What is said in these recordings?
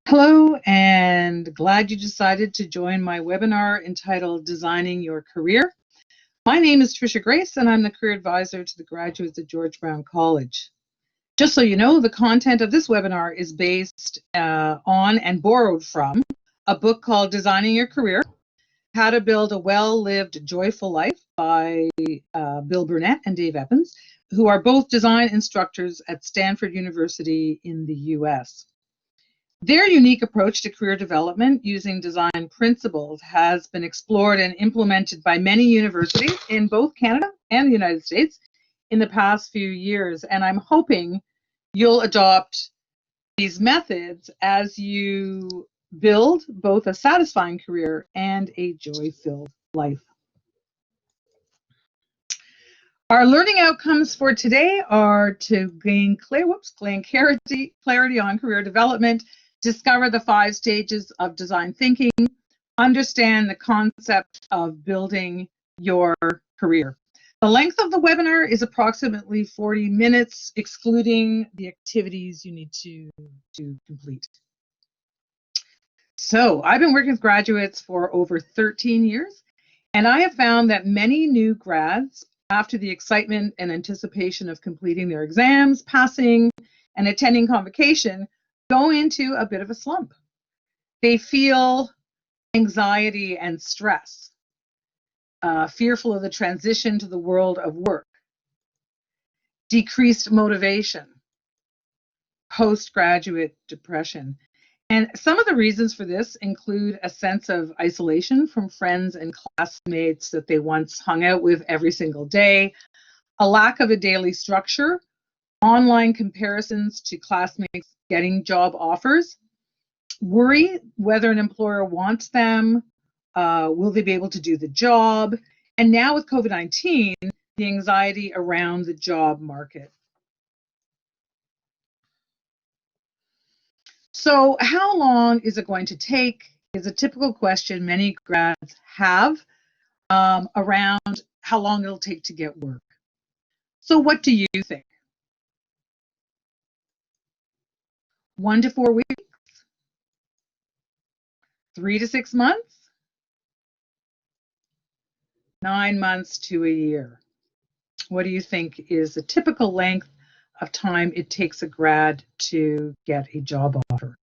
Hello, and glad you decided to join my webinar entitled Designing Your Career. My name is Tricia Grace, and I'm the Career Advisor to the graduates at George Brown College. Just so you know, the content of this webinar is based on and borrowed from a book called Designing Your Career, How to Build a Well-Lived, Joyful Life by Bill Burnett and Dave Evans, who are both design instructors at Stanford University in the US. Their unique approach to career development using design principles has been explored and implemented by many universities in both Canada and the United States in the past few years. And I'm hoping you'll adopt these methods as you build both a satisfying career and a joy-filled life. Our learning outcomes for today are to gain clarity on career development, discover the 5 stages of design thinking, understand the concept of building your career. The length of the webinar is approximately 40 minutes, excluding the activities you need to complete. So I've been working with graduates for over 13 years, and I have found that many new grads, after the excitement and anticipation of completing their exams, passing, and attending convocation, go into a bit of a slump. They feel anxiety and stress, fearful of the transition to the world of work, decreased motivation, postgraduate depression. And some of the reasons for this include a sense of isolation from friends and classmates that they once hung out with every single day, a lack of a daily structure, online comparisons to classmates getting job offers, worry whether an employer wants them, will they be able to do the job, and now with COVID-19, the anxiety around the job market. So how long is it going to take is a typical question many grads have around how long it'll take to get work. So what do you think? 1 to 4 weeks? 3 to 6 months? 9 months to a year? What do you think is the typical length of time it takes a grad to get a job offer?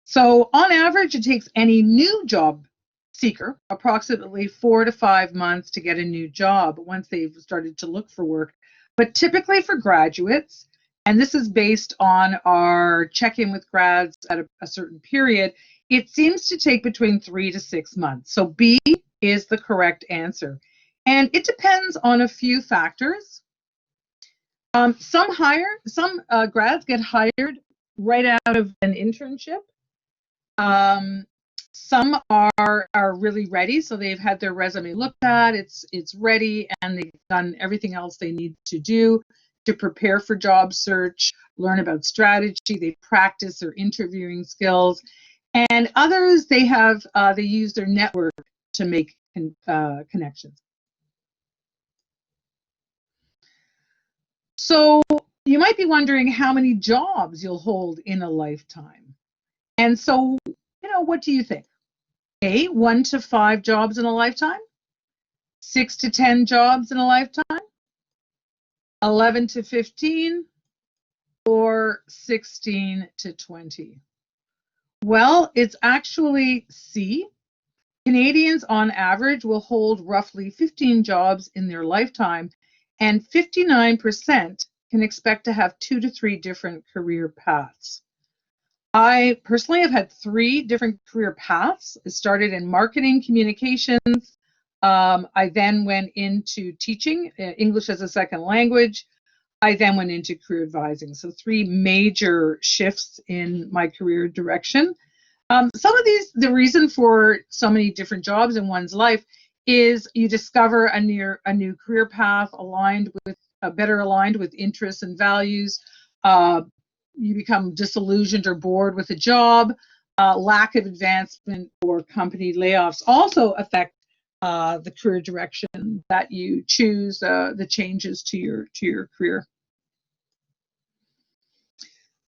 So on average, it takes any new job seeker approximately 4 to 5 months to get a new job once they've started to look for work. But typically for graduates, and this is based on our check-in with grads at a certain period, it seems to take between 3 to 6 months. So B is the correct answer. And it depends on a few factors. Some grads get hired right out of an internship. Some are really ready, so they've had their resume looked at, it's ready, and they've done everything else they need to do to prepare for job search, learn about strategy, they practice their interviewing skills, and others they use their network to make connections. So you might be wondering how many jobs you'll hold in a lifetime. And so, what do you think? A, 1 to 5 jobs in a lifetime? 6 to 10 jobs in a lifetime? 11 to 15? Or 16 to 20? Well, it's actually C. Canadians on average will hold roughly 15 jobs in their lifetime, and 59% can expect to have 2 to 3 different career paths. I personally have had 3 different career paths. I started in marketing communications. I then went into teaching English as a second language. I then went into career advising. So 3 major shifts in my career direction. Some of these, the reason for so many different jobs in one's life is you discover a new career path better aligned with interests and values. You become disillusioned or bored with a job. Lack of advancement or company layoffs also affect the career direction that you choose, the changes to your career.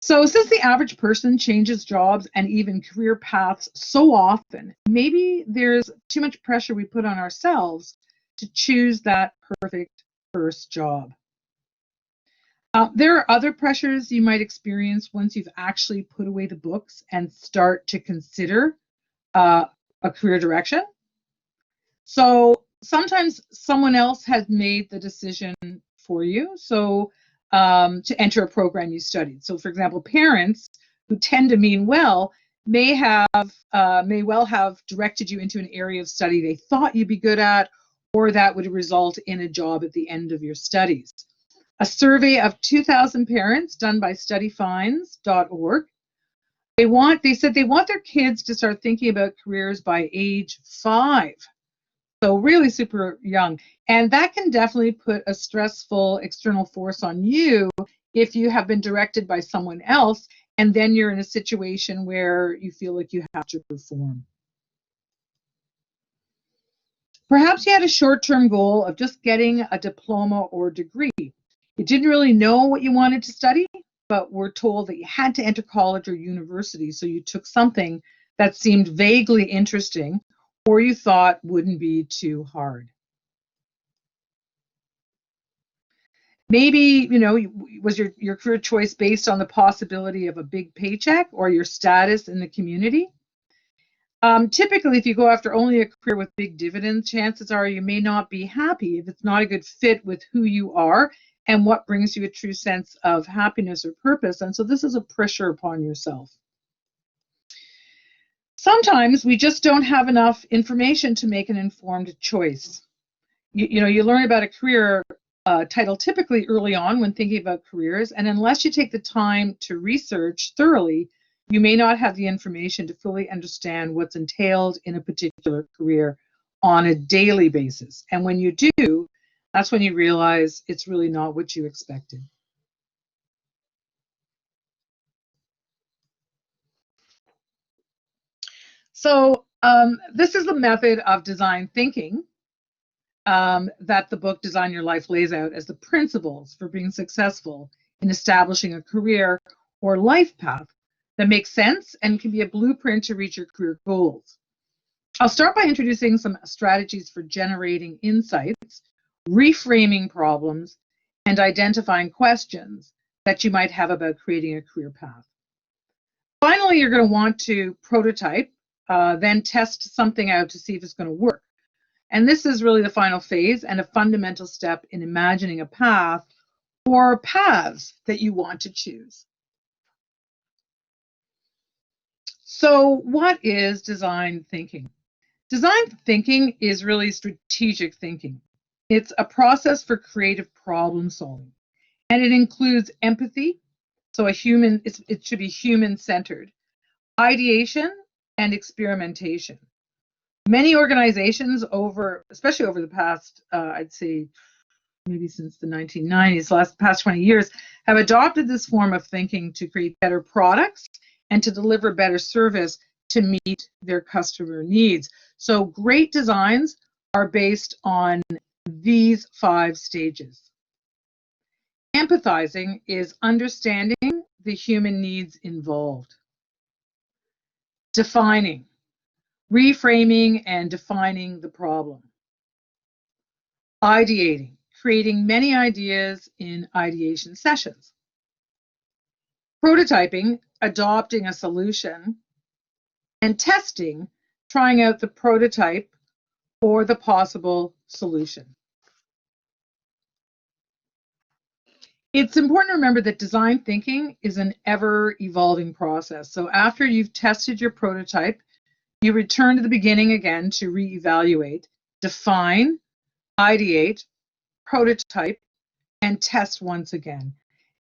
So since the average person changes jobs and even career paths so often, maybe there's too much pressure we put on ourselves to choose that perfect first job. There are other pressures you might experience once you've actually put away the books and start to consider uh, a career direction. So sometimes someone else has made the decision for you. So to enter a program you studied. So, for example, parents who tend to mean well may well have directed you into an area of study they thought you'd be good at, or that would result in a job at the end of your studies. A survey of 2,000 parents done by studyfinds.org, they said they want their kids to start thinking about careers by age 5. So really super young. And that can definitely put a stressful external force on you if you have been directed by someone else, and then you're in a situation where you feel like you have to perform. Perhaps you had a short-term goal of just getting a diploma or degree. You didn't really know what you wanted to study, but were told that you had to enter college or university, so you took something that seemed vaguely interesting or you thought wouldn't be too hard. Maybe, was your career choice based on the possibility of a big paycheck or your status in the community? Typically, if you go after only a career with big dividends, chances are you may not be happy if it's not a good fit with who you are and what brings you a true sense of happiness or purpose. And so this is a pressure upon yourself. Sometimes we just don't have enough information to make an informed choice. You learn about a career title typically early on when thinking about careers, and unless you take the time to research thoroughly, you may not have the information to fully understand what's entailed in a particular career on a daily basis. And when you do, that's when you realize it's really not what you expected. So this is the method of design thinking that the book Design Your Life lays out as the principles for being successful in establishing a career or life path that makes sense and can be a blueprint to reach your career goals. I'll start by introducing some strategies for generating insights, reframing problems, and identifying questions that you might have about creating a career path. Finally, you're going to want to prototype, then test something out to see if it's going to work. And this is really the final phase and a fundamental step in imagining a path or paths that you want to choose. So what is design thinking? Design thinking is really strategic thinking. It's a process for creative problem solving, and it includes empathy. So it should be human-centered, ideation, and experimentation. Many organizations especially over the past, I'd say maybe since the 1990s, past 20 years, have adopted this form of thinking to create better products and to deliver better service to meet their customer needs. So great designs are based on these 5 stages. Empathizing is understanding the human needs involved. Defining, reframing and defining the problem. Ideating, creating many ideas in ideation sessions. Prototyping, adopting a solution. And testing, trying out the prototype or the possible solution. It's important to remember that design thinking is an ever-evolving process. So after you've tested your prototype, you return to the beginning again to reevaluate, define, ideate, prototype, and test once again.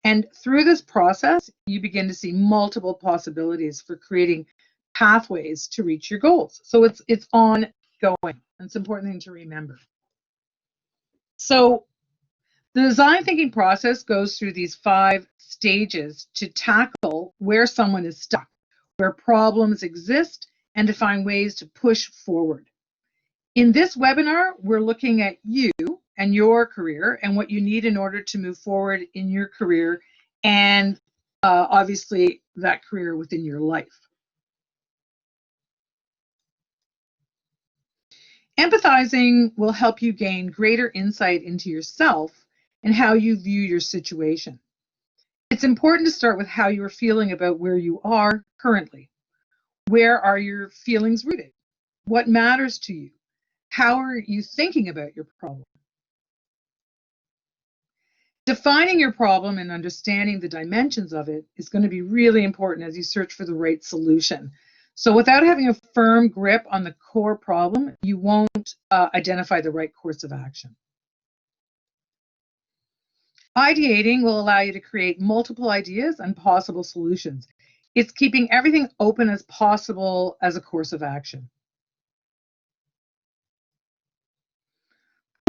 And through this process, you begin to see multiple possibilities for creating pathways to reach your goals. So it's ongoing. It's an important thing to remember. So the design thinking process goes through these 5 stages to tackle where someone is stuck, where problems exist, and to find ways to push forward. In this webinar, we're looking at you and your career and what you need in order to move forward in your career and obviously that career within your life. Empathizing will help you gain greater insight into yourself and how you view your situation. It's important to start with how you are feeling about where you are currently. Where are your feelings rooted? What matters to you? How are you thinking about your problem? Defining your problem and understanding the dimensions of it is going to be really important as you search for the right solution. So without having a firm grip on the core problem, you won't identify the right course of action. Ideating will allow you to create multiple ideas and possible solutions. It's keeping everything open as possible as a course of action.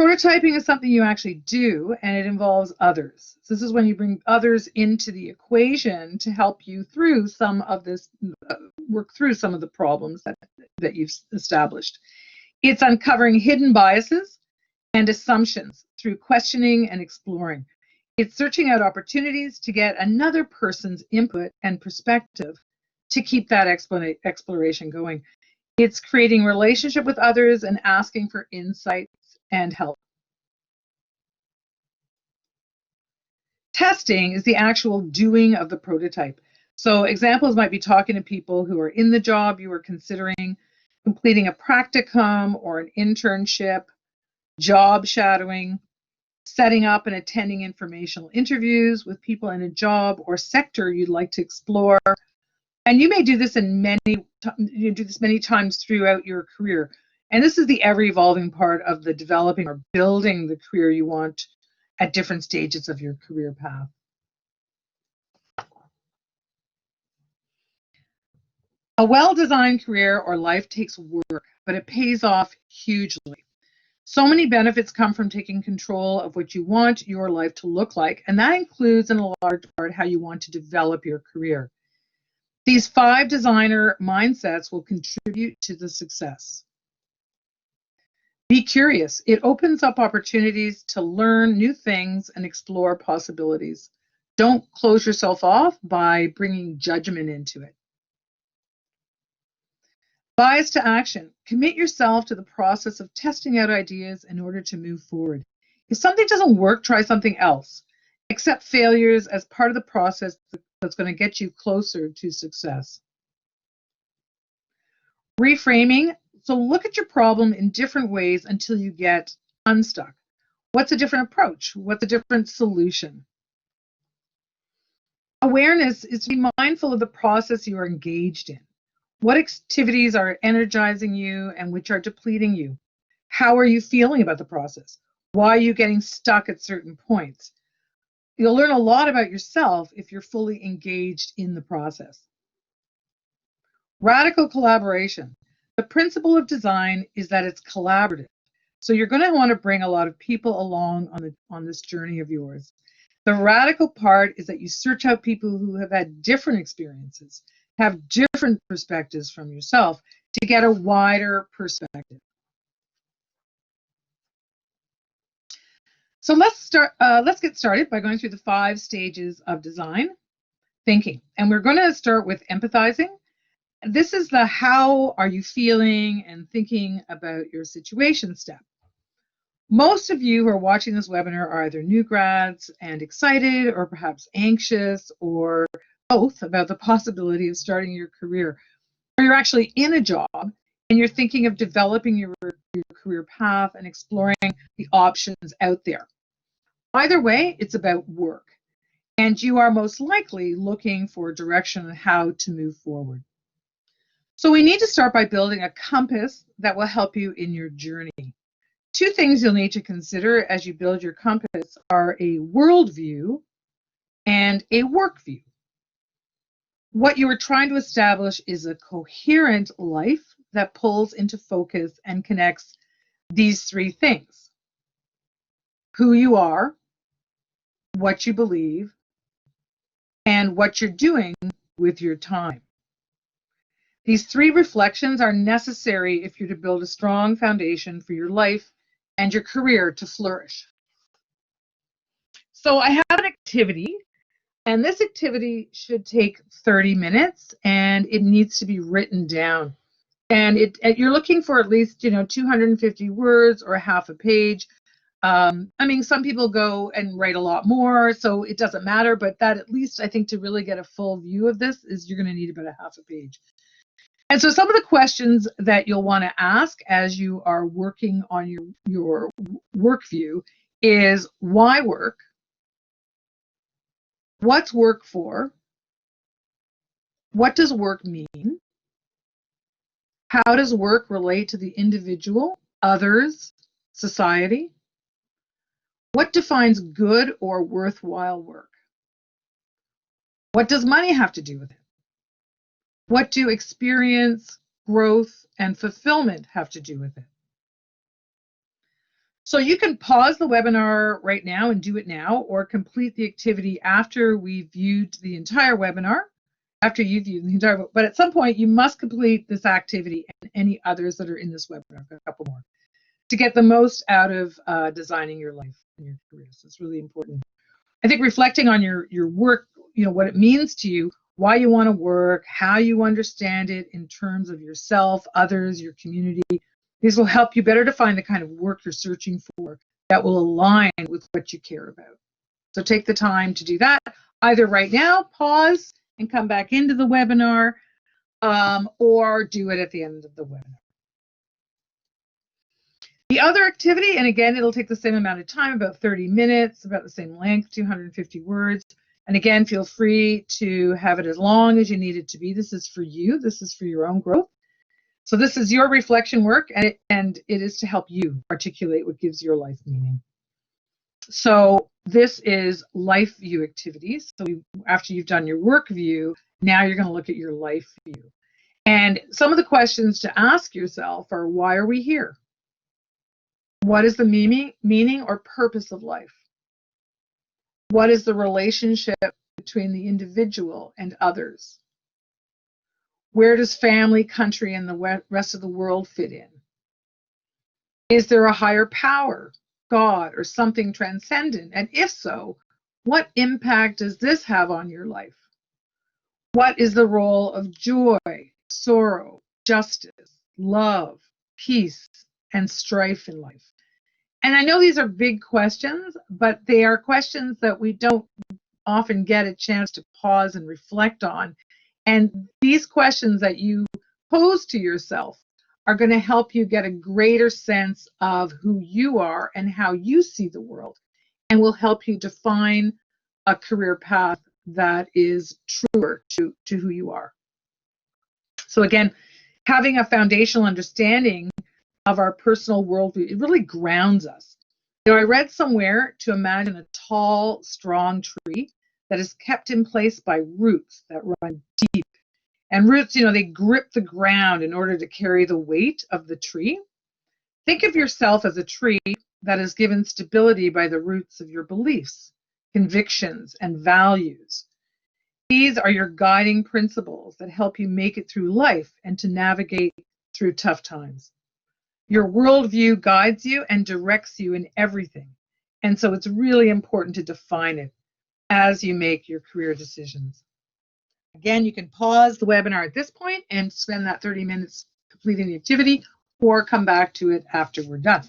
Prototyping is something you actually do, and it involves others. So this is when you bring others into the equation to help you through some of this, work through some of the problems that you've established. It's uncovering hidden biases and assumptions through questioning and exploring. It's searching out opportunities to get another person's input and perspective to keep that exploration going. It's creating relationship with others and asking for insights and help. Testing is the actual doing of the prototype. So examples might be talking to people who are in the job you are considering, completing a practicum or an internship, job shadowing, setting up and attending informational interviews with people in a job or sector you'd like to explore. And you may do this many times throughout your career. And this is the ever-evolving part of the developing or building the career you want at different stages of your career path. A well-designed career or life takes work, but it pays off hugely. So many benefits come from taking control of what you want your life to look like, and that includes in a large part how you want to develop your career. These 5 designer mindsets will contribute to the success. Be curious. It opens up opportunities to learn new things and explore possibilities. Don't close yourself off by bringing judgment into it. Bias to action. Commit yourself to the process of testing out ideas in order to move forward. If something doesn't work, try something else. Accept failures as part of the process that's going to get you closer to success. Reframing. So look at your problem in different ways until you get unstuck. What's a different approach? What's a different solution? Awareness is to be mindful of the process you are engaged in. What activities are energizing you and which are depleting you? How are you feeling about the process? Why are you getting stuck at certain points? You'll learn a lot about yourself if you're fully engaged in the process. Radical collaboration. The principle of design is that it's collaborative. So you're going to want to bring a lot of people along on this journey of yours. The radical part is that you search out people who have had different experiences, have different perspectives from yourself to get a wider perspective. So let's get started by going through the 5 stages of design thinking. And we're going to start with empathizing. This is the how are you feeling and thinking about your situation step. Most of you who are watching this webinar are either new grads and excited or perhaps anxious or both about the possibility of starting your career. Or you're actually in a job and you're thinking of developing your career path and exploring the options out there. Either way, it's about work. And you are most likely looking for direction on how to move forward. So we need to start by building a compass that will help you in your journey. 2 things you'll need to consider as you build your compass are a worldview and a work view. What you are trying to establish is a coherent life that pulls into focus and connects these 3 things: who you are, what you believe, and what you're doing with your time. These 3 reflections are necessary if you're to build a strong foundation for your life and your career to flourish. So I have an activity And this activity should take 30 minutes and it needs to be written down. And you're looking for at least, 250 words or half a page. I mean, some people go and write a lot more, so it doesn't matter, but that at least I think to really get a full view of this is you're going to need about a half a page. And so some of the questions that you'll want to ask as you are working on your work view is why work? What's work for? What does work mean? How does work relate to the individual, others, society? What defines good or worthwhile work? What does money have to do with it? What do experience, growth, and fulfillment have to do with it? So you can pause the webinar right now and do it now, or complete the activity after we've viewed the entire webinar, after you've viewed the entire, but at some point you must complete this activity and any others that are in this webinar. I've got a couple more to get the most out of designing your life and your career. So it's really important. I think reflecting on your work, what it means to you, why you want to work, how you understand it in terms of yourself, others, your community. These will help you better define the kind of work you're searching for that will align with what you care about. So take the time to do that, either right now, pause and come back into the webinar, or do it at the end of the webinar. The other activity, and again, it'll take the same amount of time, about 30 minutes, about the same length, 250 words. And again, feel free to have it as long as you need it to be. This is for you. This is for your own growth. So this is your reflection work, and it is to help you articulate what gives your life meaning. So this is life view activities. So after you've done your work view, now you're going to look at your life view. And some of the questions to ask yourself are, why are we here? What is the meaning or purpose of life? What is the relationship between the individual and others? Where does family, country, and the rest of the world fit in? Is there a higher power, God, or something transcendent? And if so, what impact does this have on your life? What is the role of joy, sorrow, justice, love, peace, and strife in life? And I know these are big questions, but they are questions that we don't often get a chance to pause and reflect on. And these questions that you pose to yourself are going to help you get a greater sense of who you are and how you see the world, and will help you define a career path that is truer to who you are. So again, having a foundational understanding of our personal worldview, it really grounds us. I read somewhere to imagine a tall, strong tree that is kept in place by roots that run deep. And roots, they grip the ground in order to carry the weight of the tree. Think of yourself as a tree that is given stability by the roots of your beliefs, convictions, and values. These are your guiding principles that help you make it through life and to navigate through tough times. Your worldview guides you and directs you in everything. And so it's really important to define it as you make your career decisions. Again, you can pause the webinar at this point and spend that 30 minutes completing the activity, or come back to it after we're done.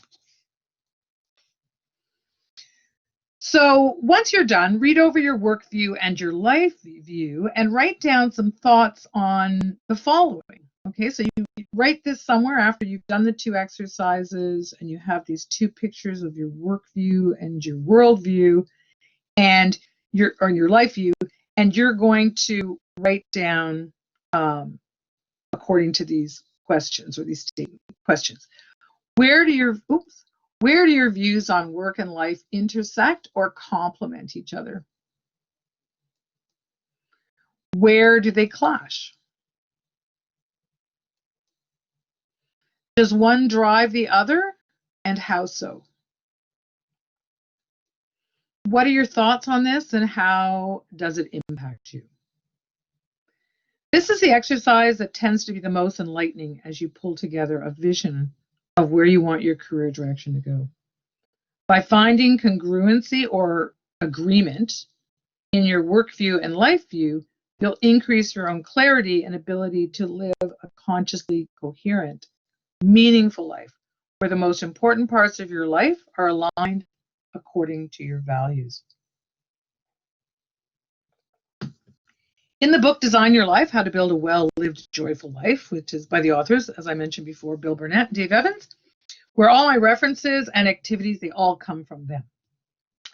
So once you're done, read over your work view and your life view and write down some thoughts on the following. Okay, so you write this somewhere after you've done the 2 exercises and you have these 2 pictures of your work view and your world view and your life view, and you're going to write down according to these questions or these questions. Where do your views on work and life intersect or complement each other? Where do they clash? Does one drive the other, and how so? What are your thoughts on this, and how does it impact you? This is the exercise that tends to be the most enlightening as you pull together a vision of where you want your career direction to go. By finding congruency or agreement in your work view and life view, you'll increase your own clarity and ability to live a consciously coherent, meaningful life, where the most important parts of your life are aligned according to your values. In the book, Design Your Life, How to Build a Well-Lived, Joyful Life, which is by the authors, as I mentioned before, Bill Burnett and Dave Evans, where all my references and activities, they all come from them.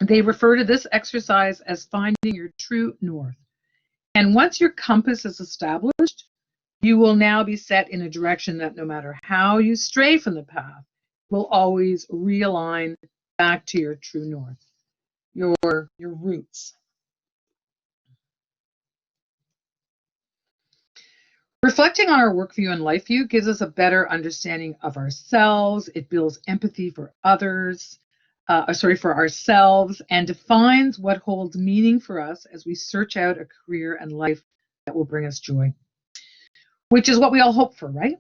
They refer to this exercise as finding your true north. And once your compass is established, you will now be set in a direction that no matter how you stray from the path, will always realign back to your true north, your roots. Reflecting on our work view and life view gives us a better understanding of ourselves. It builds empathy for others, for ourselves, and defines what holds meaning for us as we search out a career and life that will bring us joy, which is what we all hope for, right?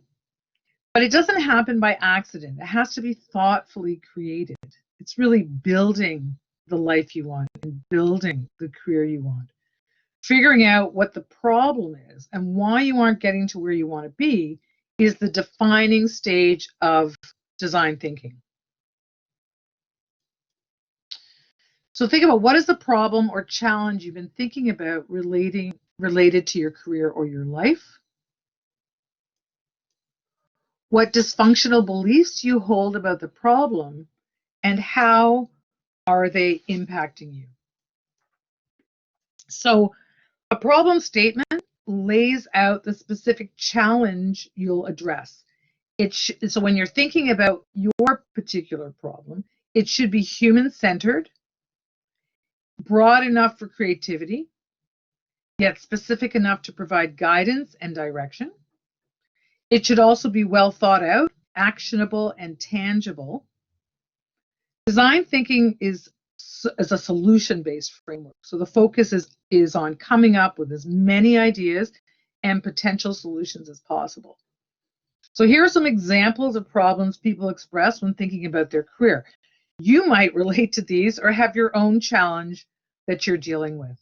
But it doesn't happen by accident. It has to be thoughtfully created. It's really building the life you want and building the career you want. Figuring out what the problem is and why you aren't getting to where you want to be is the defining stage of design thinking. So think about, what is the problem or challenge you've been thinking about related to your career or your life? What dysfunctional beliefs do you hold about the problem, and how are they impacting you? So a problem statement lays out the specific challenge you'll address. So when you're thinking about your particular problem, it should be human-centered, broad enough for creativity, yet specific enough to provide guidance and direction. It should also be well thought out, actionable, and tangible. Design thinking is a solution-based framework. So the focus is on coming up with as many ideas and potential solutions as possible. So here are some examples of problems people express when thinking about their career. You might relate to these or have your own challenge that you're dealing with.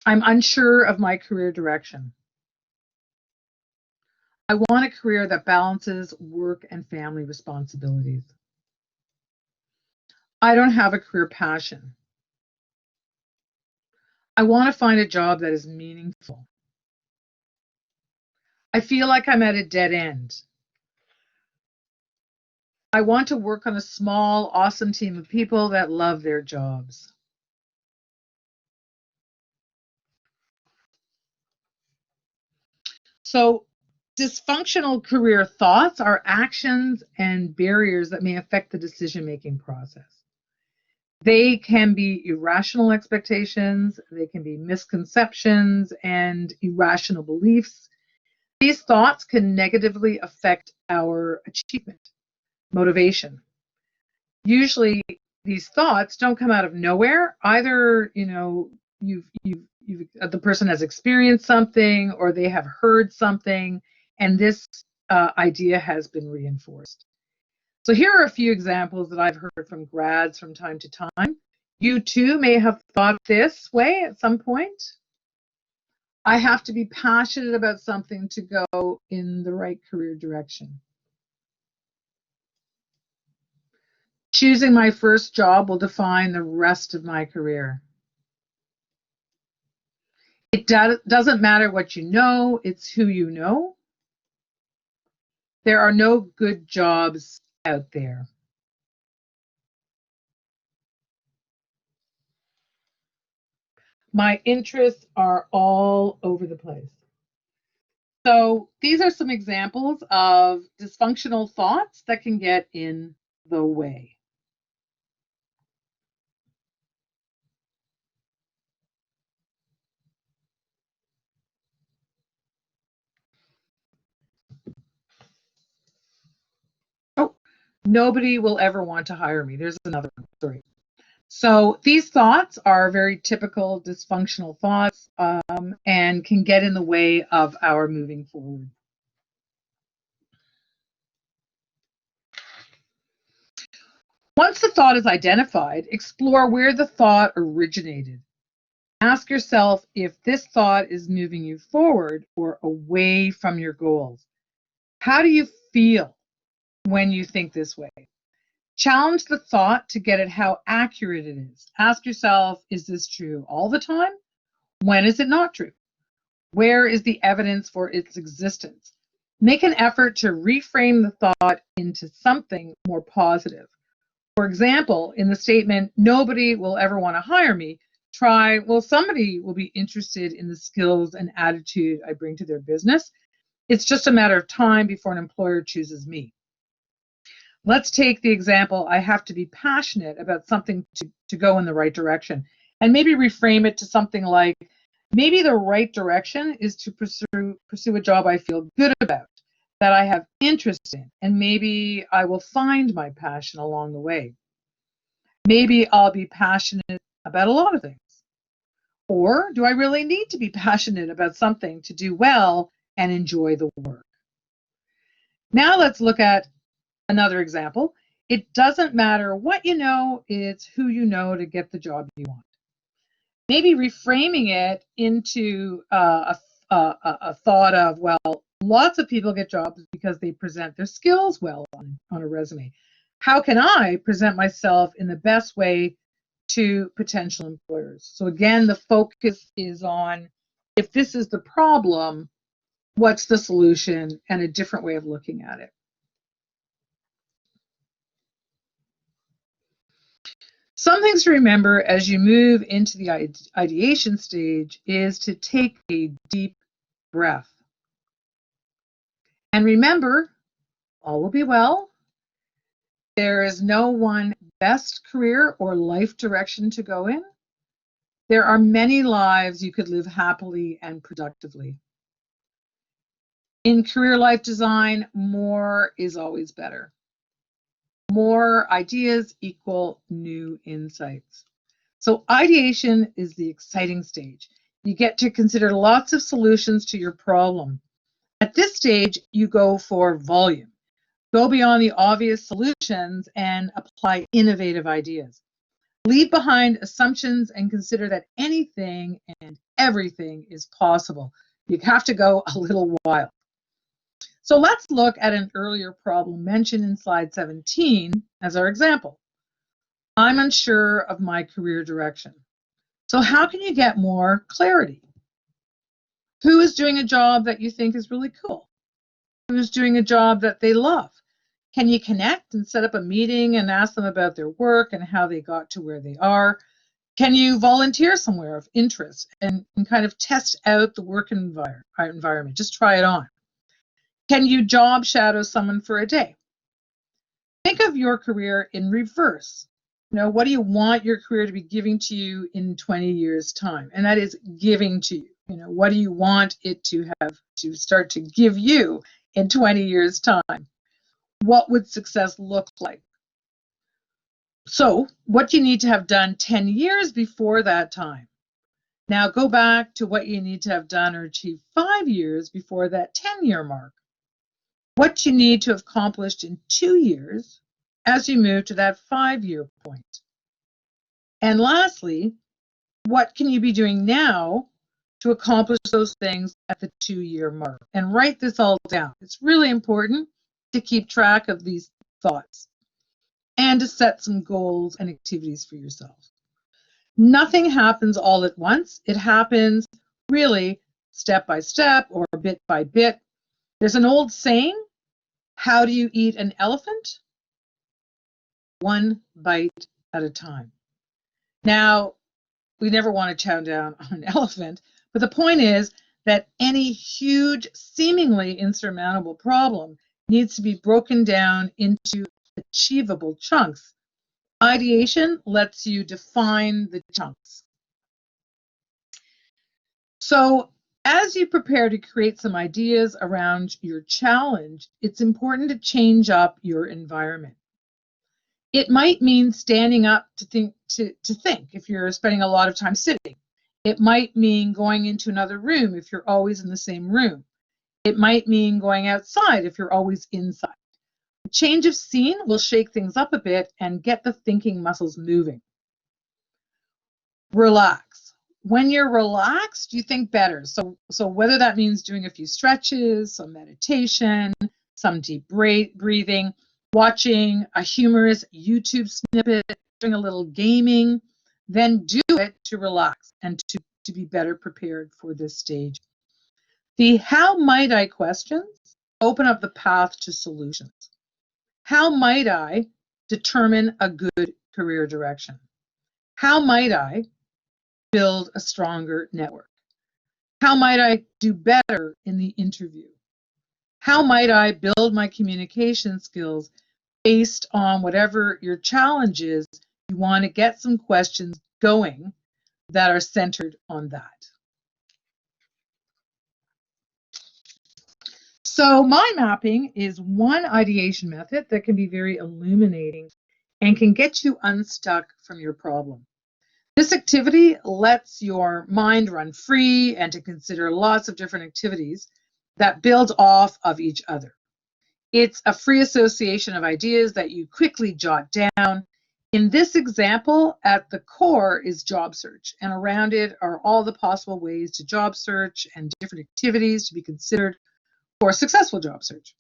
I'm unsure of my career direction. I want a career that balances work and family responsibilities. I don't have a career passion. I want to find a job that is meaningful. I feel like I'm at a dead end. I want to work on a small, awesome team of people that love their jobs. So, dysfunctional career thoughts are actions and barriers that may affect the decision-making process. They can be irrational expectations, they can be misconceptions and irrational beliefs. These thoughts can negatively affect our achievement, motivation. Usually these thoughts don't come out of nowhere. Either, the person has experienced something or they have heard something, and this idea has been reinforced. So here are a few examples that I've heard from grads from time to time. You too may have thought this way at some point. I have to be passionate about something to go in the right career direction. Choosing my first job will define the rest of my career. It doesn't matter what you know, it's who you know. There are no good jobs out there. My interests are all over the place. So these are some examples of dysfunctional thoughts that can get in the way. Oh, nobody will ever want to hire me. There's another one. Sorry. So these thoughts are very typical dysfunctional thoughts and can get in the way of our moving forward. Once the thought is identified, explore where the thought originated. Ask yourself if this thought is moving you forward or away from your goals. How do you feel when you think this way? Challenge the thought to get at how accurate it is. Ask yourself, is this true all the time? When is it not true? Where is the evidence for its existence? Make an effort to reframe the thought into something more positive. For example, in the statement, nobody will ever want to hire me, try, well, somebody will be interested in the skills and attitude I bring to their business. It's just a matter of time before an employer chooses me. Let's take the example, I have to be passionate about something to go in the right direction, and maybe reframe it to something like, maybe the right direction is to pursue a job I feel good about, that I have interest in, and maybe I will find my passion along the way. Maybe I'll be passionate about a lot of things. Or do I really need to be passionate about something to do well and enjoy the work? Now let's look at another example. It doesn't matter what you know, it's who you know to get the job you want. Maybe reframing it into a thought of, well, lots of people get jobs because they present their skills well on a resume. How can I present myself in the best way to potential employers? So again, the focus is on, if this is the problem, what's the solution, and a different way of looking at it. Some things to remember as you move into the ideation stage is to take a deep breath. And remember, all will be well. There is no one best career or life direction to go in. There are many lives you could live happily and productively. In career life design, more is always better. More ideas equal new insights. So ideation is the exciting stage. You get to consider lots of solutions to your problem. At this stage, you go for volume. Go beyond the obvious solutions and apply innovative ideas. Leave behind assumptions and consider that anything and everything is possible. You have to go a little wild. So let's look at an earlier problem mentioned in slide 17 as our example. I'm unsure of my career direction. So how can you get more clarity? Who is doing a job that you think is really cool? Who's doing a job that they love? Can you connect and set up a meeting and ask them about their work and how they got to where they are? Can you volunteer somewhere of interest and kind of test out the work environment? Just try it on. Can you job shadow someone for a day? Think of your career in reverse. What do you want your career to be giving to you in 20 years' time? And that is giving to you. What do you want it to have to start to give you in 20 years' time? What would success look like? So, what do you need to have done 10 years before that time? Now go back to what you need to have done or achieved 5 years before that 10-year mark. What you need to have accomplished in 2 years as you move to that 5-year point. And lastly, what can you be doing now to accomplish those things at the 2-year mark? And write this all down. It's really important to keep track of these thoughts and to set some goals and activities for yourself. Nothing happens all at once. It happens really step by step or bit by bit. There's an old saying, how do you eat an elephant? One bite at a time. Now, we never want to chow down on an elephant, but the point is that any huge, seemingly insurmountable problem needs to be broken down into achievable chunks. Ideation lets you define the chunks. So as you prepare to create some ideas around your challenge, it's important to change up your environment. It might mean standing up to think if you're spending a lot of time sitting. It might mean going into another room if you're always in the same room. It might mean going outside if you're always inside. Change of scene will shake things up a bit and get the thinking muscles moving. Relax. When you're relaxed, you think better. So whether that means doing a few stretches, some meditation, some deep breathing, watching a humorous YouTube snippet, doing a little gaming, then do it to relax and to be better prepared for this stage. The how might I questions open up the path to solutions. How might I determine a good career direction? How might I build a stronger network? How might I do better in the interview? How might I build my communication skills based on whatever your challenge is? You want to get some questions going that are centered on that. So mind mapping is one ideation method that can be very illuminating and can get you unstuck from your problem. This activity lets your mind run free and to consider lots of different activities that build off of each other. It's a free association of ideas that you quickly jot down. In this example, at the core is job search, and around it are all the possible ways to job search and different activities to be considered for a successful job search.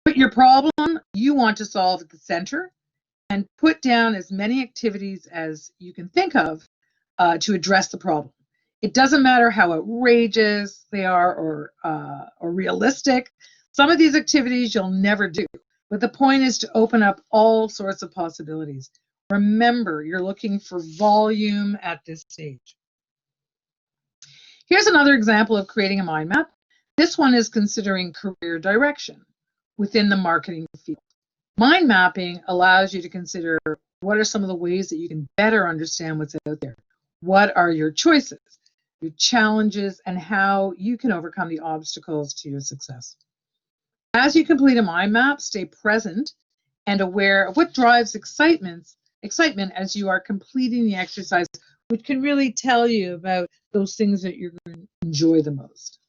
Put your problem you want to solve at the center and put down as many activities as you can think of to address the problem. It doesn't matter how outrageous they are or realistic. Some of these activities you'll never do, but the point is to open up all sorts of possibilities. Remember, you're looking for volume at this stage. Here's another example of creating a mind map. This one is considering career direction within the marketing field. Mind mapping allows you to consider what are some of the ways that you can better understand what's out there. What are your choices, your challenges, and how you can overcome the obstacles to your success. As you complete a mind map, stay present and aware of what drives excitement as you are completing the exercise, which can really tell you about those things that you're going to enjoy the most.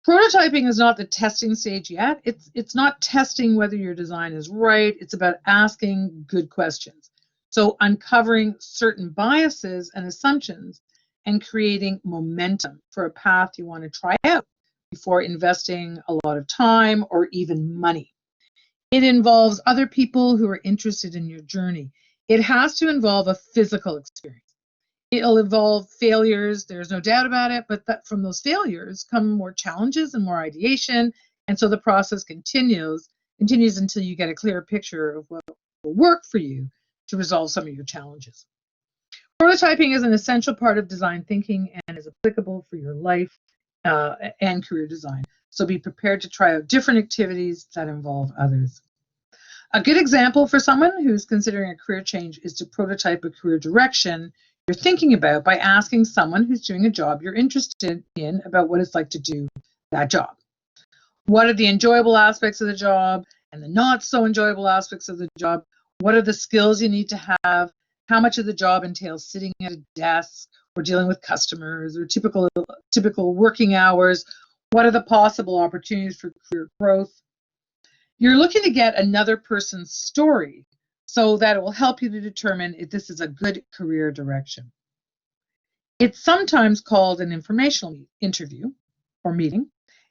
Prototyping is not the testing stage yet. It's not testing whether your design is right. It's about asking good questions. So uncovering certain biases and assumptions and creating momentum for a path you want to try out before investing a lot of time or even money. It involves other people who are interested in your journey. It has to involve a physical experience. It'll involve failures, there's no doubt about it, but that from those failures come more challenges and more ideation, and so the process continues until you get a clear picture of what will work for you to resolve some of your challenges. Prototyping is an essential part of design thinking and is applicable for your life and career design. So be prepared to try out different activities that involve others. A good example for someone who's considering a career change is to prototype a career direction you're thinking about by asking someone who's doing a job you're interested in about what it's like to do that job. What are the enjoyable aspects of the job and the not so enjoyable aspects of the job? What are the skills you need to have? How much of the job entails sitting at a desk or dealing with customers or typical working hours? What are the possible opportunities for career growth? You're looking to get another person's story so that it will help you to determine if this is a good career direction. It's sometimes called an informational interview or meeting,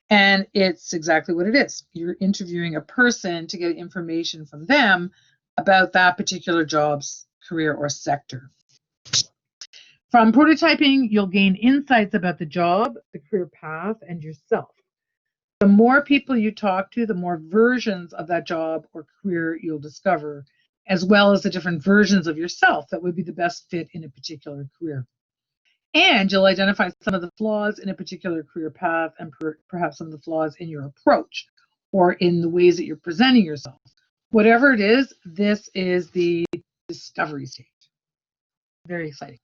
and it's exactly what it is. You're interviewing a person to get information from them about that particular job's career or sector. From prototyping, you'll gain insights about the job, the career path, and yourself. The more people you talk to, the more versions of that job or career you'll discover, as well as the different versions of yourself that would be the best fit in a particular career. And you'll identify some of the flaws in a particular career path and perhaps some of the flaws in your approach or in the ways that you're presenting yourself. Whatever it is, this is the discovery stage. Very exciting.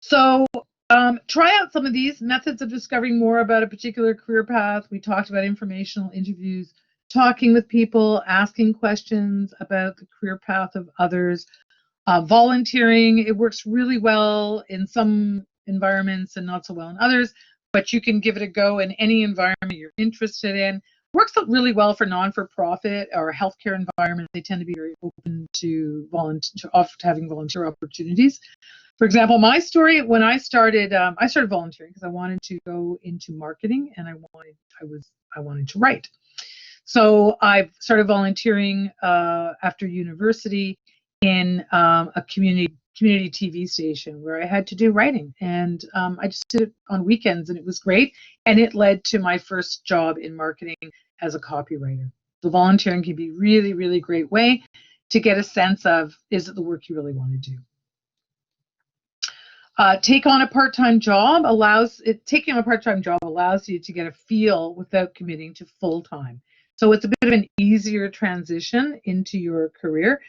So try out some of these methods of discovering more about a particular career path. We talked about informational interviews, talking with people, asking questions about the career path of others. Volunteering, it works really well in some environments and not so well in others. but you can give it a go in any environment you're interested in. Works really well for non-for-profit or healthcare environments. They tend to be very open to having volunteer opportunities. For example, my story, when I started volunteering because I wanted to go into marketing and I wanted to write. So I started volunteering after university in a community TV station where I had to do writing, and I just did it on weekends, and it was great. And it led to my first job in marketing as a copywriter. So volunteering can be really, really great way to get a sense of, is it the work you really want to do? Taking on a part-time job allows you to get a feel without committing to full-time. So it's a bit of an easier transition into your career.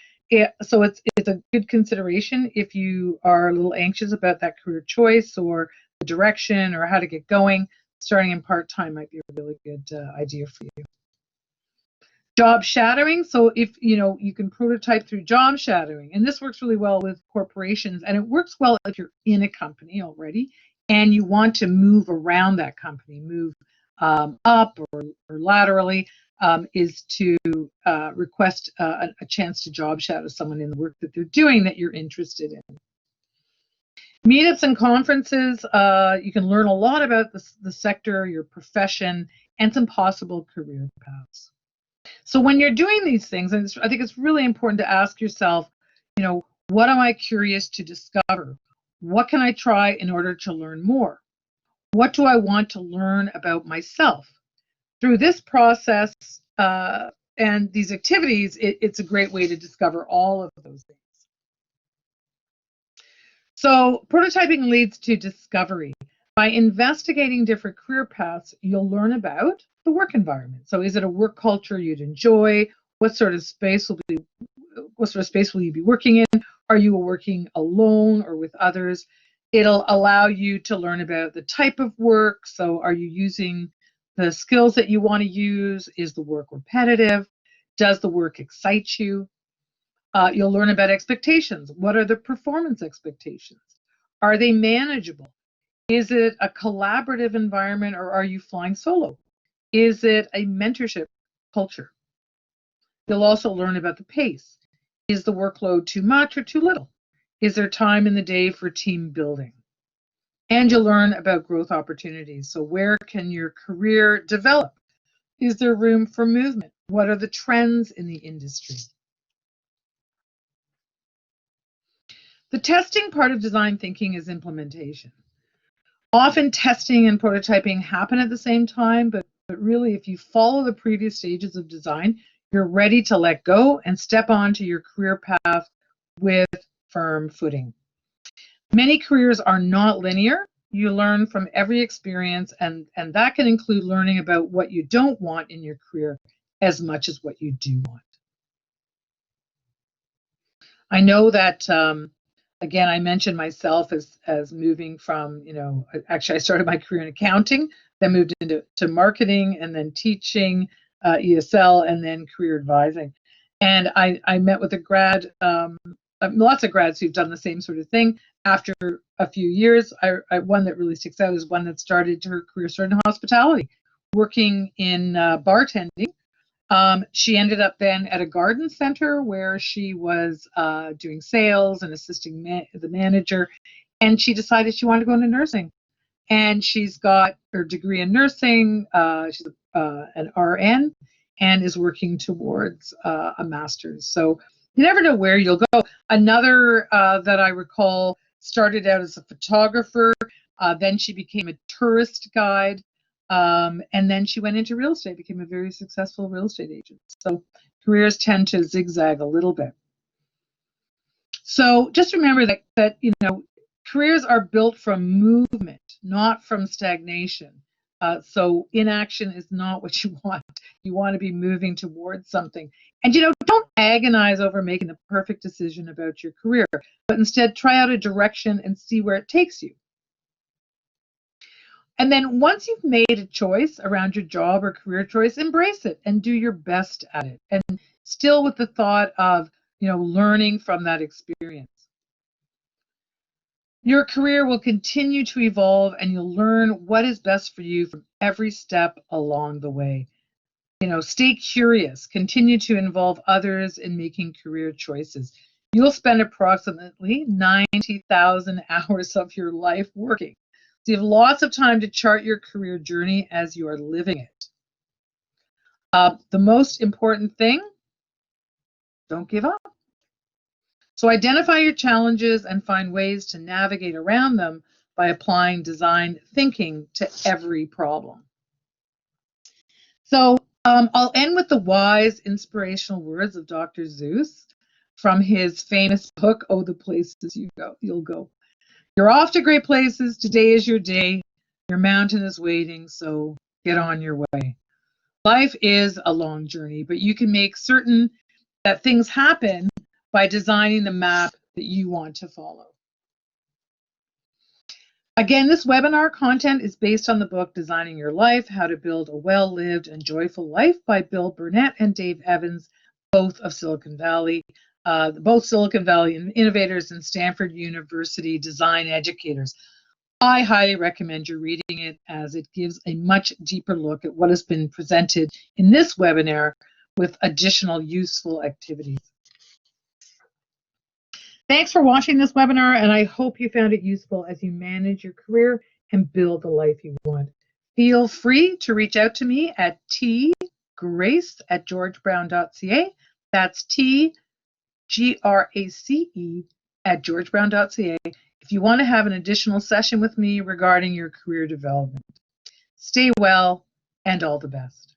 So it's a good consideration if you are a little anxious about that career choice or the direction or how to get going. Starting in part-time might be a really good idea for you. Job shadowing. So if you can prototype through job shadowing, and this works really well with corporations, and it works well if you're in a company already and you want to move around that company, move up or laterally, is to request a chance to job shadow someone in the work that they're doing that you're interested in. Meetups and conferences, you can learn a lot about the sector, your profession, and some possible career paths. So when you're doing these things, and I think it's really important to ask yourself, what am I curious to discover? What can I try in order to learn more? What do I want to learn about myself? Through this process and these activities, it's a great way to discover all of those things. So prototyping leads to discovery. By investigating different career paths, you'll learn about the work environment. So is it a work culture you'd enjoy? What sort of space will you be working in? Are you working alone or with others? It'll allow you to learn about the type of work. So are you using the skills that you want to use? Is the work repetitive? Does the work excite you? You'll learn about expectations. What are the performance expectations? Are they manageable? Is it a collaborative environment or are you flying solo? Is it a mentorship culture? You'll also learn about the pace. Is the workload too much or too little? Is there time in the day for team building? And you'll learn about growth opportunities. So where can your career develop? Is there room for movement? What are the trends in the industry? The testing part of design thinking is implementation. Often testing and prototyping happen at the same time, but really if you follow the previous stages of design, you're ready to let go and step onto your career path with firm footing. Many careers are not linear. You learn from every experience, and that can include learning about what you don't want in your career as much as what you do want. I know that again, I mentioned myself as moving from, actually I started my career in accounting, then moved into marketing and then teaching, ESL, and then career advising. And I met with lots of grads who've done the same sort of thing. After a few years, one that really sticks out is one that her career started in hospitality, working in bartending. She ended up then at a garden center where she was doing sales and assisting the manager, and she decided she wanted to go into nursing. And she's got her degree in nursing. She's an RN and is working towards a master's. So you never know where you'll go. Another that I recall started out as a photographer. Then she became a tourist guide. And then she went into real estate, became a very successful real estate agent. So careers tend to zigzag a little bit. So just remember that careers are built from movement, not from stagnation. So inaction is not what you want. You want to be moving towards something. And don't agonize over making the perfect decision about your career, but instead try out a direction and see where it takes you. And then once you've made a choice around your job or career choice, embrace it and do your best at it. And still with the thought of, learning from that experience. Your career will continue to evolve and you'll learn what is best for you from every step along the way. Stay curious, continue to involve others in making career choices. You'll spend approximately 90,000 hours of your life working. So you have lots of time to chart your career journey as you are living it. The most important thing, don't give up. So identify your challenges and find ways to navigate around them by applying design thinking to every problem. So I'll end with the wise, inspirational words of Dr. Seuss from his famous book, Oh, the Places You'll Go. You're off to great places. Today is your day. Your mountain is waiting, so get on your way. Life is a long journey, but you can make certain that things happen by designing the map that you want to follow. Again, this webinar content is based on the book Designing Your Life, How to Build a Well-Lived and Joyful Life by Bill Burnett and Dave Evans, both of Silicon Valley, both Silicon Valley innovators and Stanford University design educators. I highly recommend you reading it as it gives a much deeper look at what has been presented in this webinar with additional useful activities. Thanks for watching this webinar, and I hope you found it useful as you manage your career and build the life you want. Feel free to reach out to me at tgrace@georgebrown.ca. That's tgrace@georgebrown.ca if you want to have an additional session with me regarding your career development. Stay well and all the best.